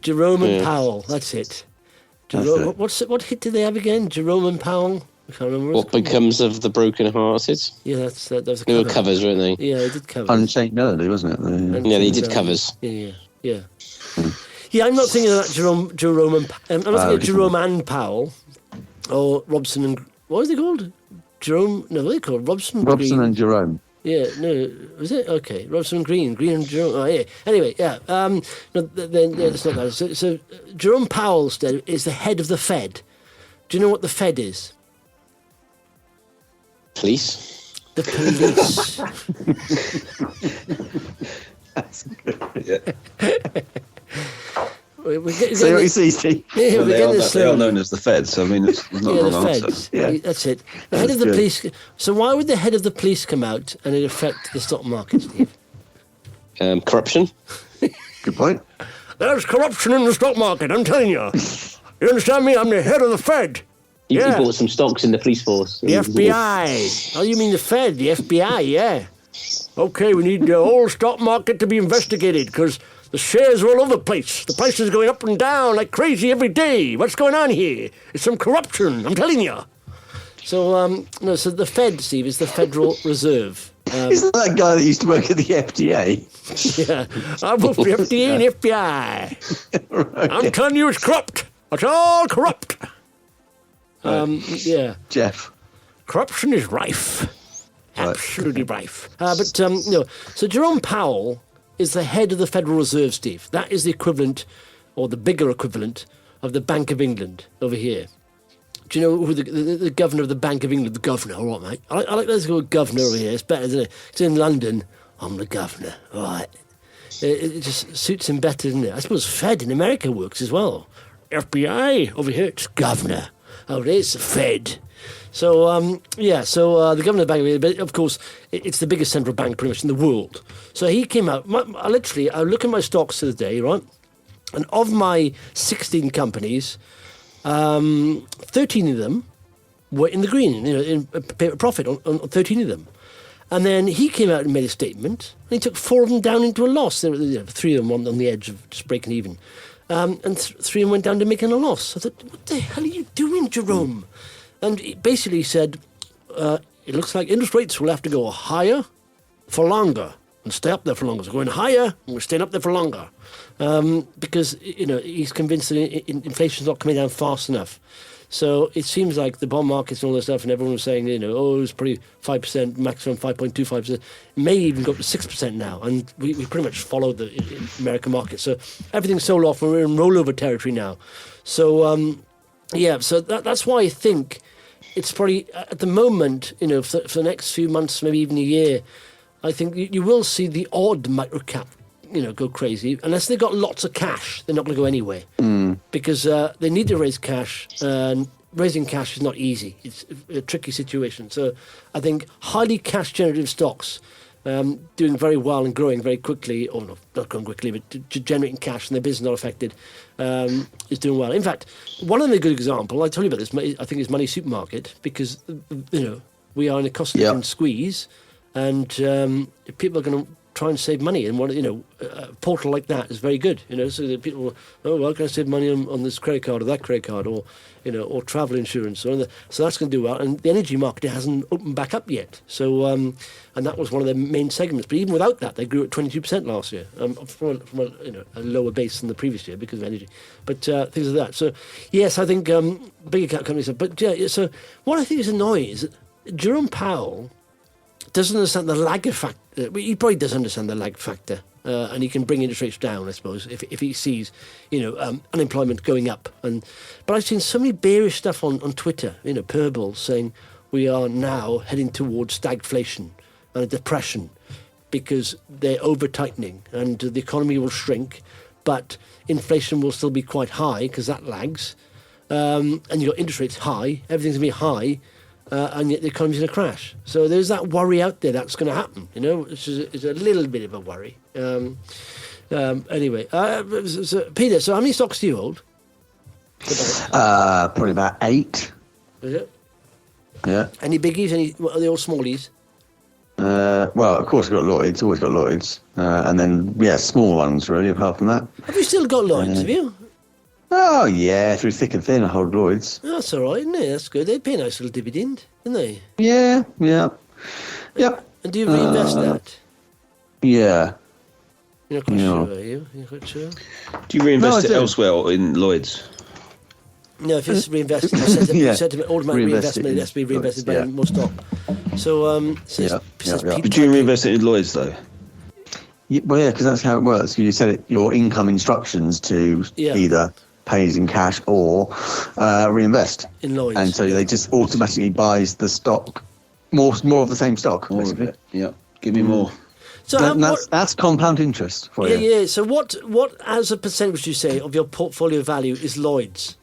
Jerome and Powell. That's it. What hit did they have again? Jerome and Powell. I can't remember. What becomes of the broken-hearted? Yeah, that was a cover. They were covers, weren't they? Yeah, they did covers. Unchained Melody, wasn't it? Yeah, they did covers. Yeah. Yeah, I'm not thinking of that Jerome and I'm not thinking of Jerome and Powell or Robson and what was they called? Jerome? No, what are they called? Robson and Jerome. Yeah, no, was it? Okay, Robson and Green and Jerome. Oh, yeah. Anyway, yeah. No, that's not that. So Jerome Powell is the head of the Fed. Do you know what the Fed is? Police. The police. That's good. Yeah. We're See what you see, Steve? Yeah, Well, they are known as the Feds, so I mean, it's not the wrong Feds. answer. Yeah. That's it. The head of the police. So why would the head of the police come out and it affect the stock market, Steve? Corruption. Good point. There's corruption in the stock market, I'm telling you. You understand me? I'm the head of the Fed. He bought some stocks in the police force. The FBI. Oh, you mean the Fed, the FBI, yeah. Okay, we need the whole stock market to be investigated because the shares are all over the place. The price is going up and down like crazy every day. What's going on here? It's some corruption, I'm telling you. So, so the Fed, Steve, is the Federal Reserve. Isn't that guy that used to work at the FDA? Yeah, I work for the FDA and the FBI. Right. I'm telling you, it's corrupt. It's all corrupt. Yeah. Jeff. Corruption is rife. Absolutely rife. So Jerome Powell is the head of the Federal Reserve, Steve. That is the equivalent, or the bigger equivalent, of the Bank of England over here. Do you know who the governor of the Bank of England, the governor, all right, mate? I like let's go with governor over here. It's better, isn't it? It's in London. I'm the governor, all right. It just suits him better, doesn't it? I suppose Fed in America works as well. FBI, over here, it's governor. Oh, it's the Fed. So, the governor of the Bank of England, but of course, it's the biggest central bank pretty much in the world. So he came out, I look at my stocks the other day, right? And of my 16 companies, 13 of them were in the green, in profit on 13 of them. And then he came out and made a statement, and he took 4 of them down into a loss. There were 3 of them on the edge of just breaking even. And 3 of them went down to making a loss. I thought, what the hell are you doing, Jerome? And he basically said, it looks like interest rates will have to go higher for longer and stay up there for longer. So going higher and we're staying up there for longer. Because, he's convinced that inflation's not coming down fast enough. So it seems like the bond markets and all this stuff, and everyone was saying, it's probably 5%, maximum 5.25%, may even go up to 6% now. And we pretty much followed the American market. So everything's sold off, and we're in rollover territory now. So, so that's why I think it's probably, at the moment, for the next few months, maybe even a year, I think you will see the odd microcap go crazy. Unless they've got lots of cash, they're not going to go anywhere. Because they need to raise cash, and raising cash is not easy. It's a tricky situation. So I think highly cash-generative stocks doing very well and growing very quickly, or not growing quickly, but generating cash and their business not affected, is doing well. In fact, one of the good example, I told you about this, I think is Money Supermarket, because, we are in a cost of living squeeze, and if people are going to try and save money. And a portal like that is very good. So that people, can I save money on this credit card or that credit card, or travel insurance. So that's going to do well. And the energy market hasn't opened back up yet. So and that was one of their main segments. But even without that, they grew at 22% last year, from a lower base than the previous year because of energy. But things like that. So yes, I think bigger cap companies. But yeah, so what I think is annoying is that Jerome Powell doesn't understand the lag factor. He probably does understand the lag factor, and he can bring interest rates down, I suppose, if he sees, unemployment going up. But I've seen so many bearish stuff on Twitter, Purble saying we are now heading towards stagflation and a depression because they're over-tightening and the economy will shrink, but inflation will still be quite high because that lags, and you've got interest rates high, everything's going to be high, and yet the economy's going to crash. So there's that worry out there that's going to happen, which is a little bit of a worry. Anyway, so Peter, so how many stocks do you hold? Probably about 8. Is it? Yeah. Any biggies? Are they all smallies? Well, of course, we've got Lloyds, always got Lloyds. And then, small ones, really, apart from that. Have you still got Lloyds, have you? Oh, yeah, through thick and thin, I hold Lloyds. That's all right, isn't it? That's good. They pay a nice little dividend, don't they? Yeah. And do you reinvest that? Yeah. You're not quite sure, are you? You're quite sure? Do you reinvest it elsewhere or in Lloyd's? No, if it's reinvested, automatic reinvestment, it has to be reinvested by more stock. So, Did you reinvest it in Lloyd's, though? Well, because that's how it works. You set it, your income instructions to either pays in cash or reinvest in Lloyd's, and so they just automatically buys the stock, more of the same stock. More of it. Yeah, give me more. So that's compound interest for you. Yeah. So what as a percentage would you say of your portfolio value is Lloyd's?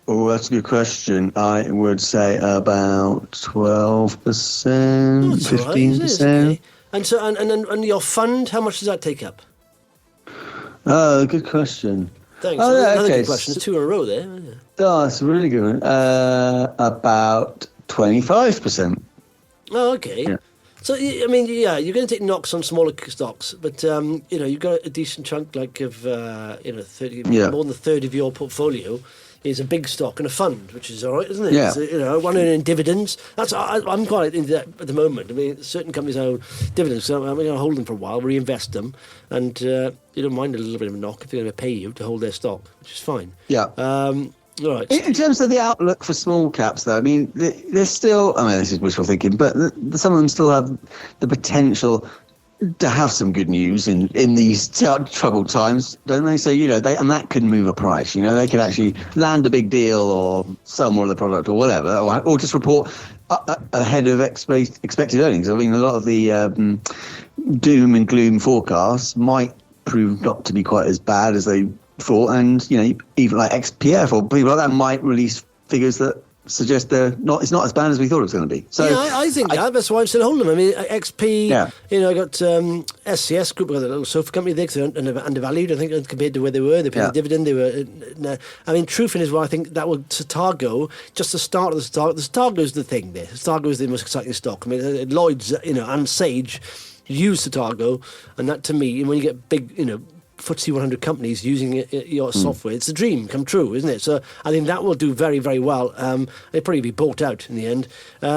Oh, that's a good question. I would say about 12%, 15%. Okay. And so, and your fund, how much does that take up? Oh, good question. Thanks. Another good question. There's 2 in a row there. Yeah. Oh, that's a really good one. About 25%. Oh, okay. Yeah. So, I mean, you're going to take knocks on smaller stocks, but, you've got a decent chunk, of, 30, more than a third of your portfolio is a big stock and a fund, which is all right, isn't it? Yeah. So, one earning dividends. I'm quite into that at the moment. I mean, certain companies own dividends, so I'm going to hold them for a while, reinvest them, and you don't mind a little bit of a knock if they're going to pay you to hold their stock, which is fine. Yeah. All right. In terms of the outlook for small caps, though, I mean, there's still, this is wishful thinking, but some of them still have the potential to have some good news in these troubled times, don't they? So, and that could move a price. They could actually land a big deal or sell more of the product or whatever, or just report ahead of expected earnings. I mean, a lot of the doom and gloom forecasts might prove not to be quite as bad as they thought, and even like XPF or people like that might release figures that suggest it's not as bad as we thought it was going to be. So yeah, I think that's why I'm still holding them. I mean, XP, I got SCS Group, a little sofa company, they're undervalued, I think, compared to where they were. They paid a dividend. They were, I mean, Trufin is what I think that will, Stargo, just the start of the stock. The Stargo's the thing there. Stargo's the most exciting stock. I mean, Lloyd's, and Sage use Stargo, and that to me, when you get big, FTSE 100 companies using your software, it's a dream come true, isn't it? So I think that will do very, very well. It'll probably be bought out in the end. I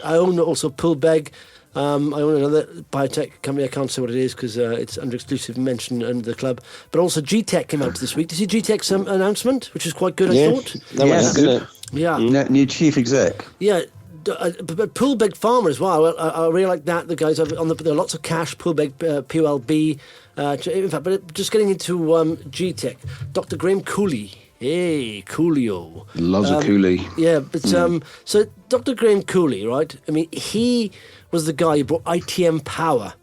own also Poolbeg. I own another biotech company. I can't say what it is because it's under exclusive mention under the club. But also GTech came out this week. Did you see GTech's announcement, which is quite good, I thought? That was good. Yeah. New chief exec. Yeah. But Poolbeg Pharma as well. I really like that. The guys there are lots of cash. Poolbeg, PLB. In fact, but just getting into GTech, Dr. Graham Cooley. Hey, Coolio. Loves a Cooley. Yeah, but so Dr. Graham Cooley, right? I mean, he was the guy who brought ITM Power,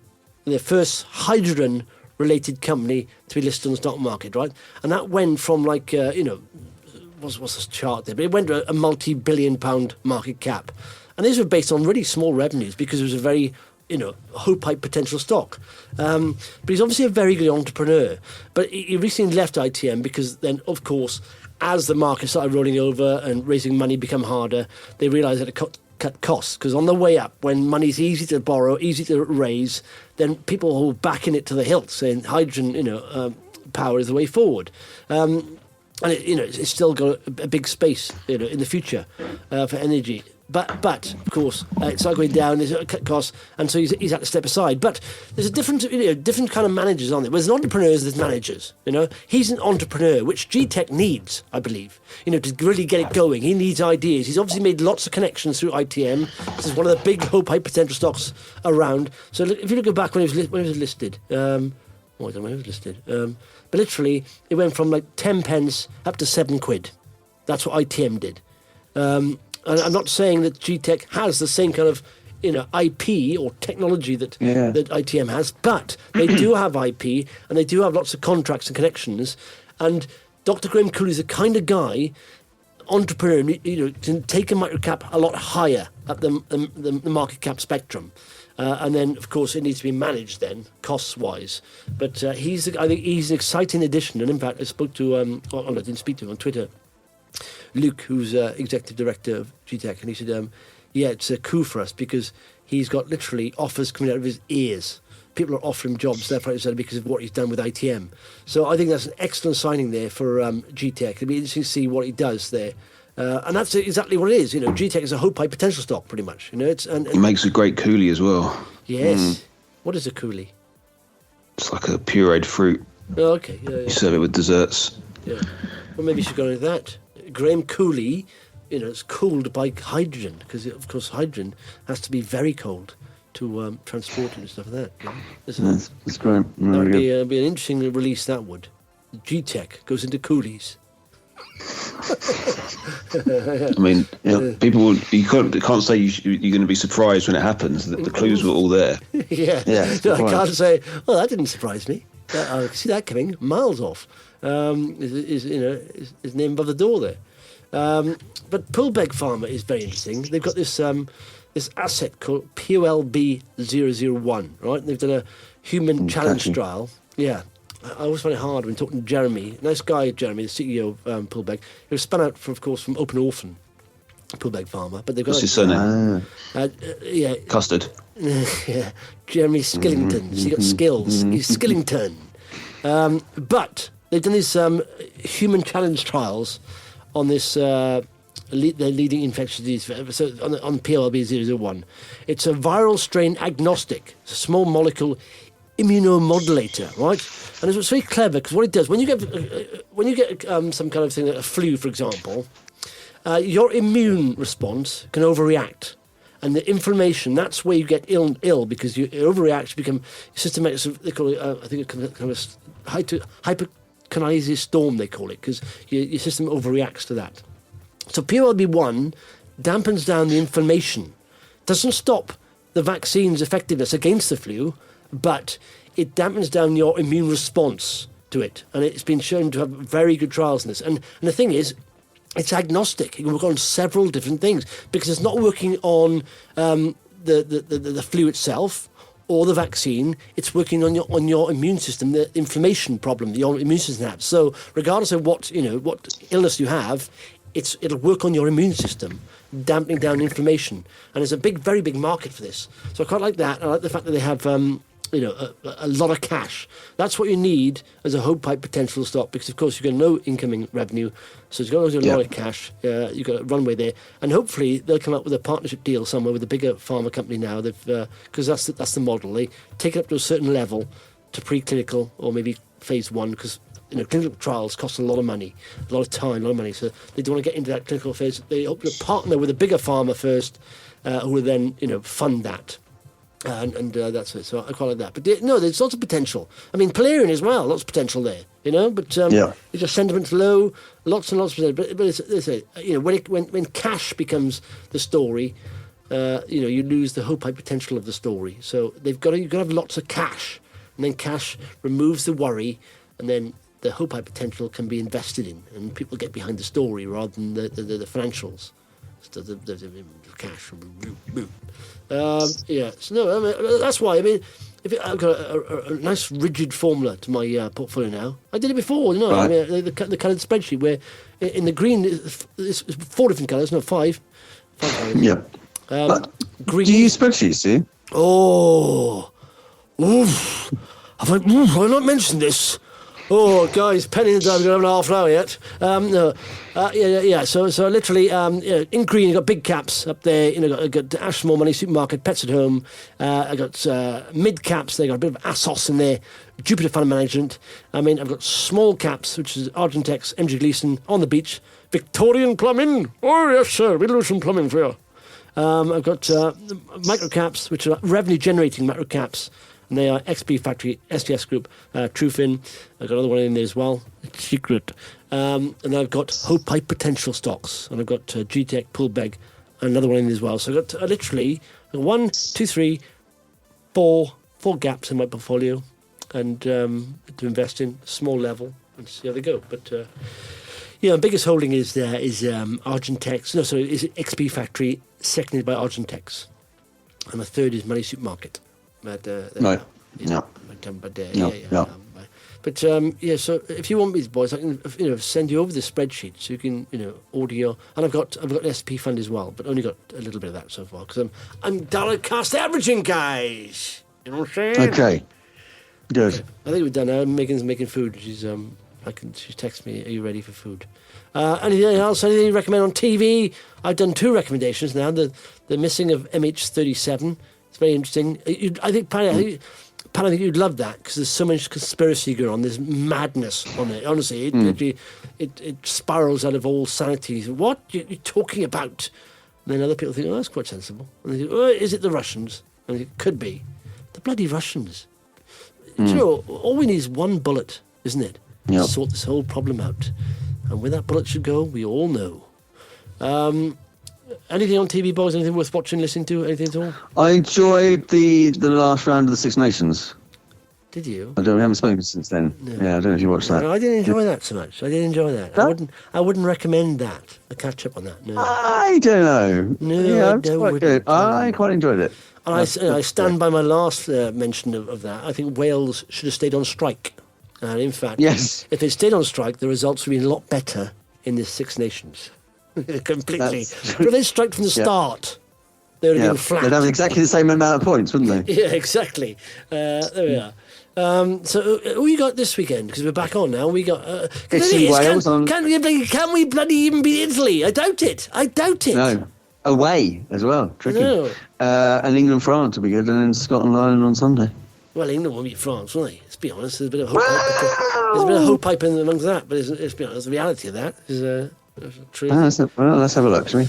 the first hydrogen-related company to be listed on the stock market, right? And that went from what's this chart there? But it went to a multi-billion-pound market cap. And these were based on really small revenues because it was a very, high potential stock. But he's obviously a very good entrepreneur. But he recently left ITM because then, of course, as the market started rolling over and raising money become harder, they realised that to cut costs, because on the way up, when money's easy to borrow, easy to raise, then people will back in it to the hilt, saying hydrogen, power is the way forward. And it's still got a big space, in the future for energy. But of course, it's not going down. There's a cut costs, and so he's had to step aside. But there's a different kind of managers on there. There's entrepreneurs, there's managers. He's an entrepreneur, which GTEC needs, I believe. To really get it going, he needs ideas. He's obviously made lots of connections through ITM. This is one of the big high potential stocks around. So if you look back when it was listed, I don't know when it was listed. But literally, it went from like 10 pence up to £7. That's what ITM did. And I'm not saying that GTEC has the same kind of, IP or technology that ITM has, but they do have IP and they do have lots of contracts and connections. And Dr. Graham Cooley is the kind of guy, entrepreneur, can take a microcap a lot higher up the market cap spectrum. And then, of course, it needs to be managed then, costs-wise. But I think he's an exciting addition. And in fact, I spoke to, I didn't speak to him on Twitter, Luke, who's executive director of GTEC, and he said, it's a coup for us because he's got literally offers coming out of his ears. People are offering jobs left, right, and centre because of what he's done with ITM. So I think that's an excellent signing there for GTEC. It'll be interesting to see what he does there. And that's exactly what it is. GTEC is a high potential stock, pretty much. It makes a great coulis as well. Yes. What is a coulis? It's like a pureed fruit. Oh, okay. Yeah. You serve it with desserts. Yeah. Well, maybe you should go into that. Graham Cooley, it's cooled by hydrogen, because of course hydrogen has to be very cold to transport it and stuff like that. That's great. That would be an interesting release. That would. GTEC goes into coolies. I mean, people. You can't say you're going to be surprised when it happens. The clues were all there. Yeah. No, I can't say. Well, that didn't surprise me. I see that coming miles off. Is name above the door there. But Poolbeg Pharma is very interesting. They've got this asset called POLB001, right? They've done a human challenge trial. Yeah. I always find it hard when talking to Jeremy. Nice guy, Jeremy, the CEO of Poolbeg. He was spun out, from Open Orphan, Poolbeg Pharma. But they've got What's his surname? Custard. Yeah, Jeremy Skillington. So he got skills. He's Skillington. But they've done these human challenge trials on this their leading infectious disease, so on PLB001. It's a viral strain agnostic. It's a small molecule immunomodulator, right? And it's very clever because what it does, when you get some kind of thing, like a flu, for example, your immune response can overreact. And the inflammation, that's where you get ill because you overreact, you become systematic, they call it, I think, kind of hyperkinesis storm, they call it, because your system overreacts to that. So POLB1 dampens down the inflammation, doesn't stop the vaccine's effectiveness against the flu, but it dampens down your immune response to it. And it's been shown to have very good trials in this. And the thing is, it's agnostic. It can work on several different things because it's not working on the flu itself or the vaccine. It's working on your immune system, the inflammation problem that your immune system has. So regardless of what illness you have, it'll work on your immune system, dampening down inflammation. And there's a very big market for this. So I quite like that. I like the fact that they have a lot of cash. That's what you need as a hope-pipe potential stock because, of course, you've got no incoming revenue, so you've got a lot of cash. You've got a runway there, and hopefully they'll come up with a partnership deal somewhere with a bigger pharma company now. Because that's the model. They take it up to a certain level to preclinical or maybe phase 1 because clinical trials cost a lot of money, a lot of time, a lot of money. So they don't want to get into that clinical phase. They hope to partner with a bigger pharma first, who will then fund that. And that's it. So I quite like that. But there's lots of potential. I mean, Polarian as well, lots of potential there. But it's just sentiment's low, lots and lots of potential. But when cash becomes the story, you lose the hope potential of the story. So you've got to have lots of cash, and then cash removes the worry, and then the hope potential can be invested in, and people get behind the story rather than the financials. The cash. That's why. I mean, I've got a nice rigid formula to my portfolio now. I did it before, Right. I mean, the coloured spreadsheet where in the green it's 4 different colours, no 5. 5 colours. Yeah. Green. Do you use spreadsheets, do you? Oh, oof. Have I not mentioned this? Oh, guys, penny in the dive, we don't have half an hour yet. No, yeah. So literally, in green, you've got big caps up there. I got Ashmore Money Supermarket, Pets at Home. I got mid caps. They got a bit of Assos in there. Jupiter Fund Management. I mean, I've got small caps, which is Argentex, MG Gleeson, On the Beach, Victorian Plumbing. Oh yes, sir, we'll do some plumbing for you. I've got micro caps, which are revenue generating micro caps. And they are XP Factory, STS Group, Trufin. I've got another one in there as well, Secret. And I've got Hope Pipe Potential Stocks. And I've got GTEC, Pullbeg, and another one in there as well. So I've got literally 1, 2, 3, 4 gaps in my portfolio. And to invest in, small level, and see how they go. But, biggest holding is Argentex. No, sorry, is XP Factory, seconded by Argentex. And the third is Money Supermarket. But, no. So if you want me, boys, I can send you over the spreadsheet so you can order your. And I've got an SP fund as well, but only got a little bit of that so far because I'm dollar cost averaging, guys. You know what I'm saying? Okay. Good. I think we're done now. Megan's making food. She's texted me, "Are you ready for food?" Anything else? Anything you recommend on TV? I've done 2 recommendations now. The missing of MH37. It's very interesting. I think, Pat, I think you'd love that because there's so much conspiracy going on. There's madness on it. Honestly, it spirals out of all sanity. What you're talking about? And then other people think, that's quite sensible. And they think, is it the Russians? And they think, could be. The bloody Russians. Do you know, all we need is one bullet, isn't it? Yep. To sort this whole problem out. And where that bullet should go, we all know. Anything on TV, boys? Anything worth watching, listening to? Anything at all? I enjoyed the last round of the Six Nations. Did you? We haven't spoken since then. No. Yeah, I don't know if you watched that. No, I didn't enjoy that so much. I didn't enjoy that. Huh? I wouldn't recommend that. A catch up on that. No. I don't know. No, yeah, it's quite good. I quite enjoyed it. And I stand by my last mention of that. I think Wales should have stayed on strike. And in fact, yes, if they stayed on strike, the results would be a lot better in the Six Nations. Completely. But if they strike from the start, they would have been flat. They'd have exactly the same amount of points, wouldn't they? Yeah, exactly. There we are. So who you got this weekend? Because we're back on now. We got Wales on. Can we bloody even beat Italy? I doubt it. No. Away as well. Tricky. No. And England, France will be good, and then Scotland, Ireland on Sunday. Well, England won't beat France, will they? Let's be honest. There's a bit of hope pipe in amongst that, but let's be honest. The reality of that is true. Let's have a look, shall we?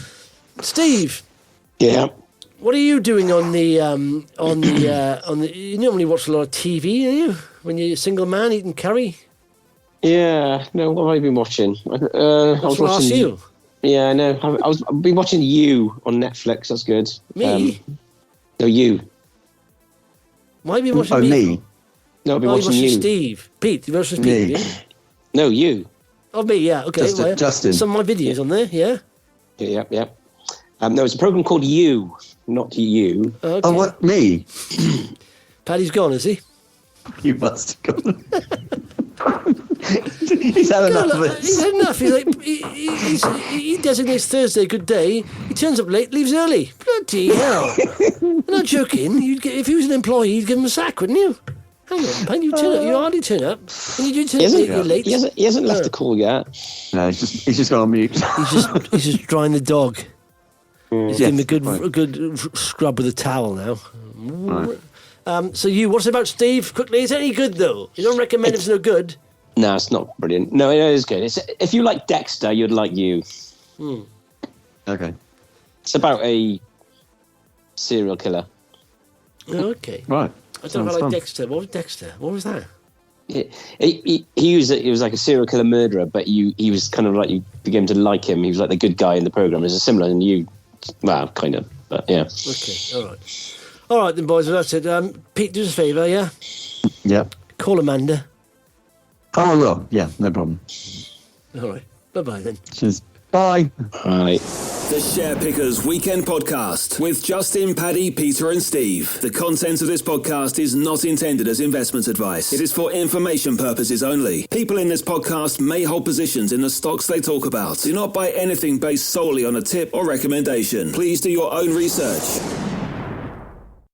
Steve. Yeah. What are you doing on the you normally watch a lot of TV, do you? When you're a single man eating curry? Yeah, no, what have I been watching? I was watching you. Yeah, I know. I've been watching You on Netflix. That's good. Me? No, You. Why have you watching me? No, I've been watching You. Steve. Pete, you watching Steve? Me. Yeah? No, You. Oh, me, yeah. Okay. Justin. Some of my videos on there, yeah? Yeah. No, it's a program called You, not You. Okay. Oh, what? Me? Paddy's gone, is he? You must have gone. He's had enough of it. He's had enough. He designates Thursday good day. He turns up late, leaves early. Bloody hell. I'm not joking. If he was an employee, you'd give him a sack, wouldn't you? Hang on, Pan, you hardly turn up. And you do turn up late. He hasn't left the call yet. No, he's just gone on mute. He's just drying the dog. He's giving him a good scrub with a towel now. Right. So what's it about Steve? Quickly, is it any good though? You don't recommend it's no good? No, it's not brilliant. No, it is good. If you like Dexter, you'd like You. Okay. It's about a serial killer. Oh, okay. Right. I don't know if I like Dexter. What was Dexter? What was that? He was like a serial killer murderer, but he was kind of like, you began to like him. He was like the good guy in the program. It's similar in You. Well, kind of, but yeah. Okay, all right then, boys. Well, that's it. Pete, do us a favour, yeah? Yep. Call Amanda. Oh, I will. Yeah, no problem. All right. Bye-bye then. Cheers. Bye. Bye. The Share Pickers Weekend Podcast with Justin, Paddy, Peter and Steve. The content of this podcast is not intended as investment advice. It is for information purposes only. People in this podcast may hold positions in the stocks they talk about. Do not buy anything based solely on a tip or recommendation. Please do your own research.